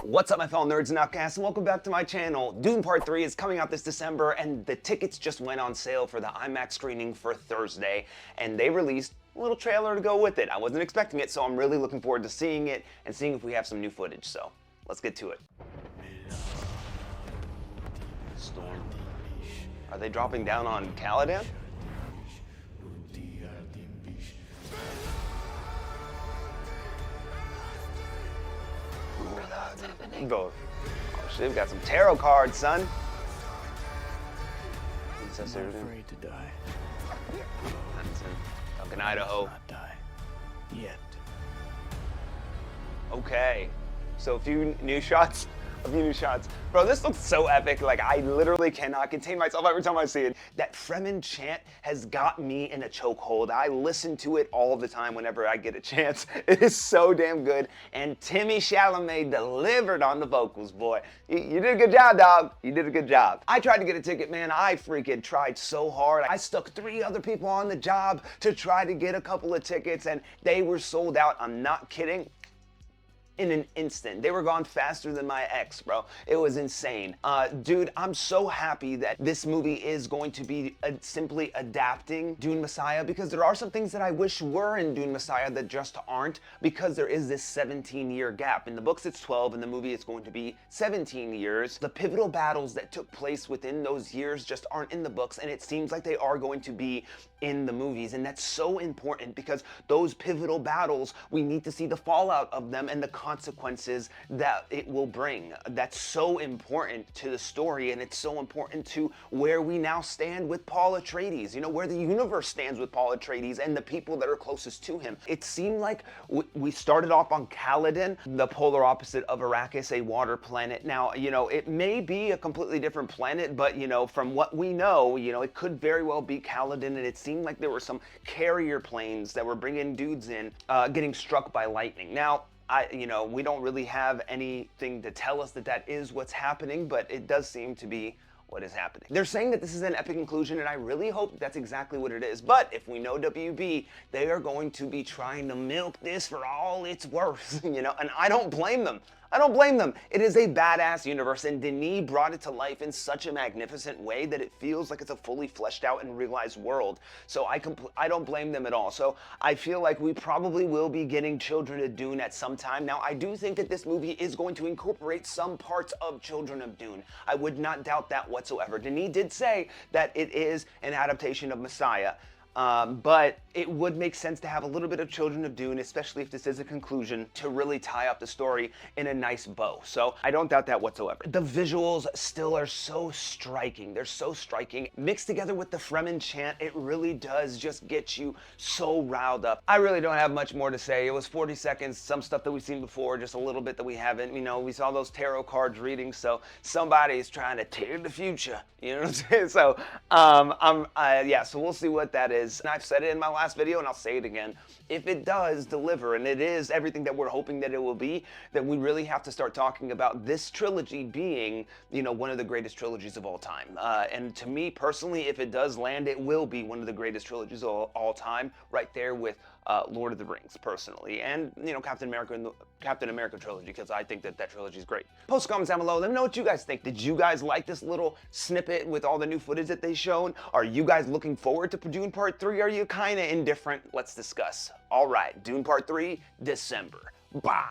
What's up, my fellow nerds and outcasts, and welcome back to my channel. Dune Part 3 is coming out this December, and the tickets just went on sale for the IMAX screening for Thursday, and they released a little trailer to go with it. I wasn't expecting it, so I'm really looking forward to seeing it and seeing if we have some new footage, so let's get to it. Storm. Are they dropping down on Caladan? Bro. Oh shit, we got some tarot cards, son. I'm afraid to die. That's in Duncan, Idaho. Not die. Yet. Okay. So a few new shots. Bro, this looks so epic. Like, I literally cannot contain myself every time I see it. That Fremen chant has got me in a chokehold. I listen to it all the time whenever I get a chance. It is so damn good. And Timmy Chalamet delivered on the vocals, boy. You did a good job, dog. You did a good job. I tried to get a ticket, man. I freaking tried so hard. I stuck 3 other people on the job to try to get a couple of tickets, and they were sold out. I'm not kidding. In an instant. They were gone faster than my ex, bro. It was insane. Dude, I'm so happy that this movie is going to be simply adapting Dune Messiah, because there are some things that I wish were in Dune Messiah that just aren't, because there is this 17-year gap. In the books it's 12, in the movie it's going to be 17 years. The pivotal battles that took place within those years just aren't in the books, and it seems like they are going to be in the movies, and that's so important because those pivotal battles, we need to see the fallout of them and the consequences that it will bring. That's so important to the story, and it's so important to where we now stand with Paul Atreides, you know, where the universe stands with Paul Atreides and the people that are closest to him. It seemed like we started off on Caladan, the polar opposite of Arrakis, a water planet. Now, you know, it may be a completely different planet, but, you know, from what we know, you know, it could very well be Caladan, and it seemed like there were some carrier planes that were bringing dudes in, getting struck by lightning. Now, we don't really have anything to tell us that that is what's happening, but it does seem to be what is happening. They're saying that this is an epic conclusion, and I really hope that's exactly what it is. But if we know WB, they are going to be trying to milk this for all it's worth, you know, and I don't blame them. I don't blame them. It is a badass universe, and Denis brought it to life in such a magnificent way that it feels like it's a fully fleshed out and realized world. So I don't blame them at all. So I feel like we probably will be getting Children of Dune at some time. Now, I do think that this movie is going to incorporate some parts of Children of Dune. I would not doubt that whatsoever. Denis did say that it is an adaptation of Messiah. But it would make sense to have a little bit of Children of Dune, especially if this is a conclusion, to really tie up the story in a nice bow. So I don't doubt that whatsoever. The visuals still are so striking. They're so striking. Mixed together with the Fremen chant, it really does just get you so riled up. I really don't have much more to say. It was 40 seconds, some stuff that we've seen before, just a little bit that we haven't. You know, we saw those tarot cards readings, so somebody's trying to tear the future. You know what I'm saying? So, so we'll see what that is. And I've said it in my last video, and I'll say it again. If it does deliver, and it is everything that we're hoping that it will be, then we really have to start talking about this trilogy being, you know, one of the greatest trilogies of all time. And to me personally, if it does land, it will be one of the greatest trilogies of all time, right there with Lord of the Rings, personally, and, you know, Captain America trilogy, because I think that trilogy is great. Post comments down below. Let me know what you guys think. Did you guys like this little snippet with all the new footage that they shown? Are you guys looking forward to Dune Part 3? Are you kind of indifferent? Let's discuss. All right, Dune Part 3, December. Bah!